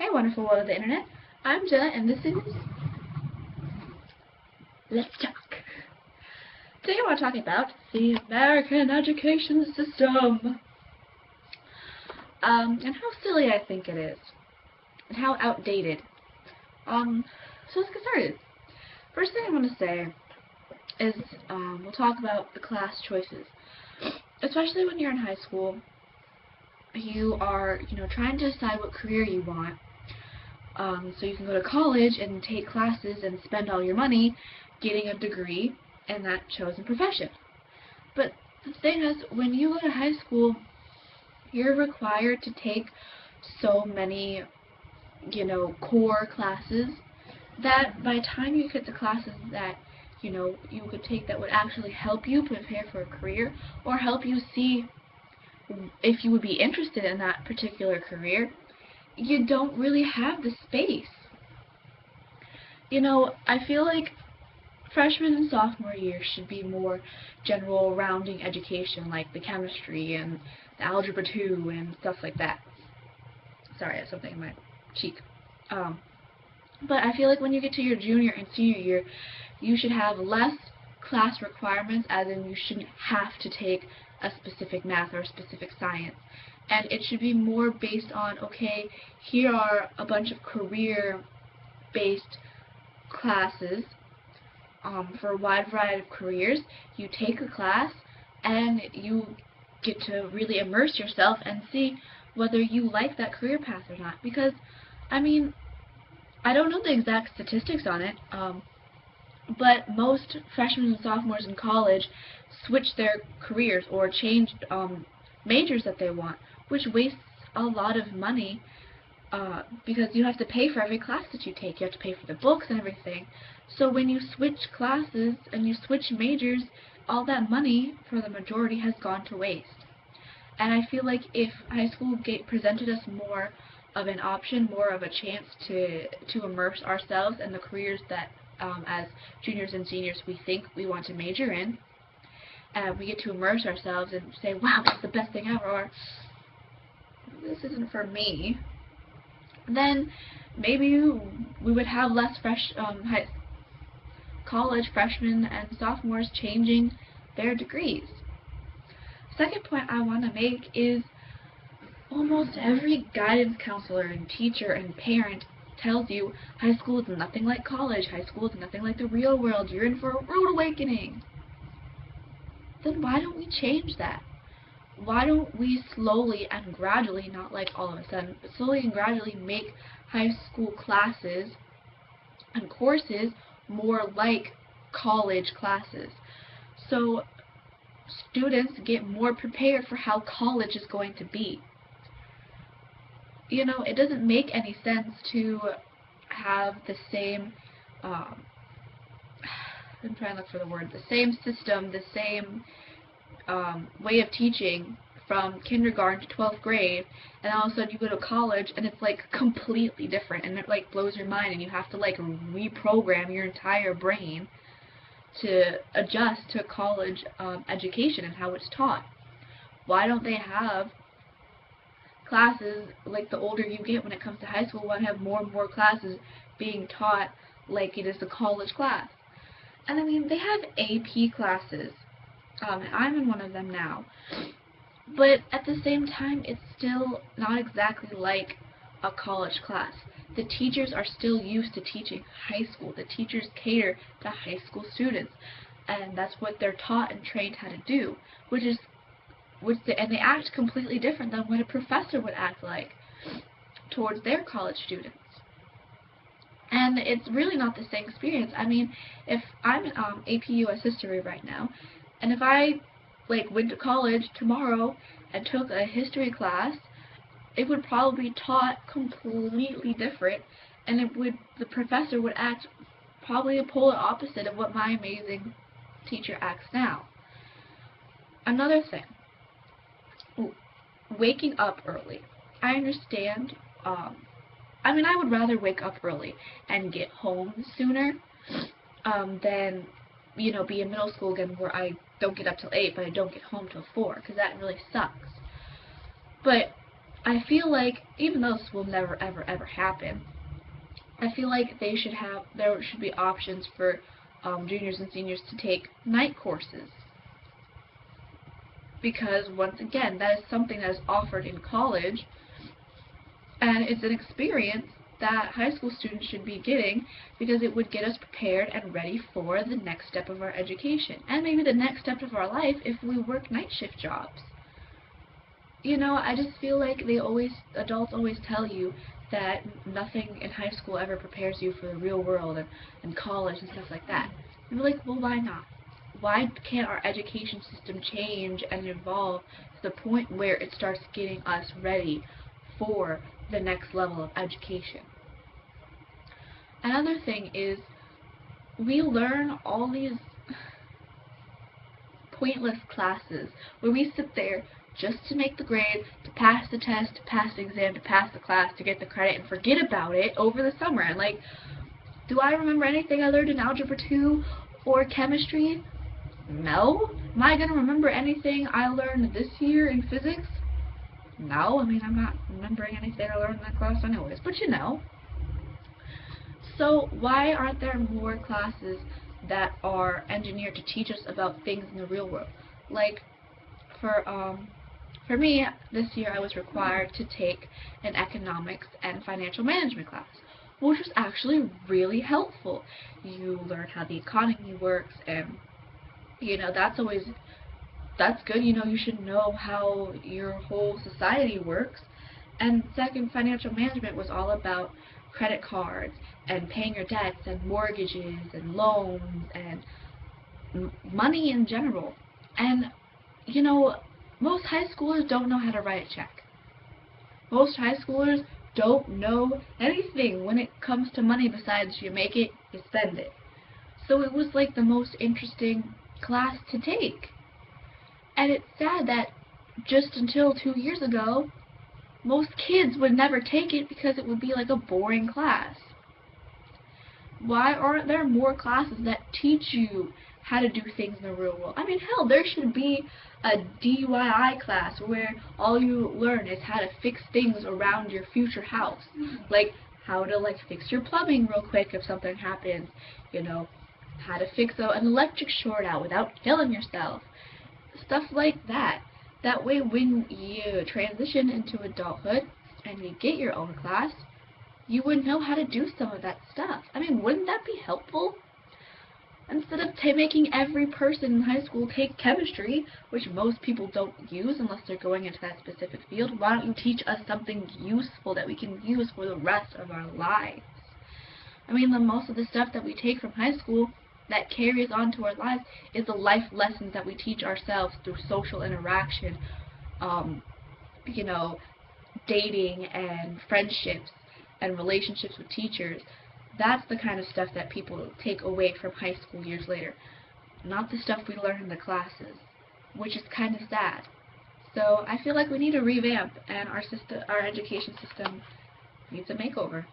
Hey wonderful world of the internet, I'm Jenna and this is Let's Talk. Today I want to talk about the American education system, and how silly I think it is, and how outdated. So let's get started. First thing I want to say is, we'll talk about the class choices. Especially when you're in high school, you are, trying to decide what career you want. So you can go to college and take classes and spend all your money getting a degree in that chosen profession. But the thing is, when you go to high school, you're required to take so many, core classes that by the time you get to classes that, you could take that would actually help you prepare for a career or help you see if you would be interested in that particular career, you don't really have the space. I feel like freshman and sophomore year should be more general rounding education, like the chemistry and the algebra 2 and stuff like that. Sorry, I have something in my cheek. But I feel like when you get to your junior and senior year, you should have less class requirements, as in you shouldn't have to take a specific math or a specific science. And it should be more based on, okay, here are a bunch of career-based classes for a wide variety of careers. You take a class and you get to really immerse yourself and see whether you like that career path or not. Because, I mean, I don't know the exact statistics on it, but most freshmen and sophomores in college switch their careers or change majors that they want, which wastes a lot of money because you have to pay for every class that you take. You have to pay for the books and everything. So when you switch classes and you switch majors, all that money, for the majority, has gone to waste. And I feel like if high school presented us more of an option, more of a chance to immerse ourselves in the careers that as juniors and seniors we think we want to major in, and we get to immerse ourselves and say, wow, that's the best thing ever, or this isn't for me, then maybe we would have less college freshmen and sophomores changing their degrees. Second point I want to make is almost every guidance counselor and teacher and parent tells you high school is nothing like college, high school is nothing like the real world, you're in for a rude awakening. Then why don't we change that? Why don't we slowly and gradually, not like all of a sudden, but slowly and gradually make high school classes and courses more like college classes, so students get more prepared for how college is going to be. It doesn't make any sense to have the same, I'm trying to look for the word, the same system, the same way of teaching from kindergarten to 12th grade, and all of a sudden you go to college and it's like completely different, and it like blows your mind, and you have to like reprogram your entire brain to adjust to college education and how it's taught. Why don't they have classes like the older you get when it comes to high school? Why have more and more classes being taught like it is a college class? And I mean, they have AP classes, and I'm in one of them now, but at the same time it's still not exactly like a college class. The teachers are still used to teaching high school. The teachers cater to high school students, and that's what they're taught and trained how to do, and they act completely different than what a professor would act like towards their college students. And it's really not the same experience. I mean, if I'm in AP US History right now, and if I went to college tomorrow and took a history class, it would probably be taught completely different, and the professor would act probably a polar opposite of what my amazing teacher acts now. Another thing, waking up early. I understand, I mean, I would rather wake up early and get home sooner than, be in middle school again where I don't get up till 8, but I don't get home till 4, because that really sucks. But I feel like, even though this will never ever ever happen, I feel like there should be options for juniors and seniors to take night courses. Because, once again, that is something that is offered in college, and it's an experience that high school students should be getting, because it would get us prepared and ready for the next step of our education, and maybe the next step of our life if we work night shift jobs. You know, I just feel like adults always tell you that nothing in high school ever prepares you for the real world and college and stuff like that. And we're like, well, why not? Why can't our education system change and evolve to the point where it starts getting us ready for the next level of education? Another thing is, we learn all these pointless classes where we sit there just to make the grade, to pass the test, to pass the exam, to pass the class, to get the credit, and forget about it over the summer. And like, do I remember anything I learned in Algebra 2 or chemistry? No. Am I going to remember anything I learned this year in physics? No. I mean, I'm not remembering anything I learned in that class anyways, but you know. So why aren't there more classes that are engineered to teach us about things in the real world? Like, for me, this year I was required to take an economics and financial management class, which was actually really helpful. You learn how the economy works, and you know, that's good. You know, you should know how your whole society works. And second, financial management was all about credit cards and paying your debts and mortgages and loans and money in general. And you know, most high schoolers don't know how to write a check. Most high schoolers don't know anything when it comes to money besides you make it, you spend it. So it was like the most interesting class to take. And it's sad that just until 2 years ago, most kids would never take it because it would be like a boring class. Why aren't there more classes that teach you how to do things in the real world? I mean, hell, there should be a DIY class where all you learn is how to fix things around your future house. Like, how to, like, fix your plumbing real quick if something happens. You know, how to fix an electric short out without killing yourself. Stuff like that. That way, when you transition into adulthood and you get your own class, you would know how to do some of that stuff. I mean, wouldn't that be helpful? Instead of making every person in high school take chemistry, which most people don't use unless they're going into that specific field, why don't you teach us something useful that we can use for the rest of our lives? I mean, most of the stuff that we take from high school that carries on to our lives is the life lessons that we teach ourselves through social interaction, you know, dating and friendships and relationships with teachers. That's the kind of stuff that people take away from high school years later, not the stuff we learn in the classes, which is kind of sad. So I feel like we need a revamp, and our education system needs a makeover.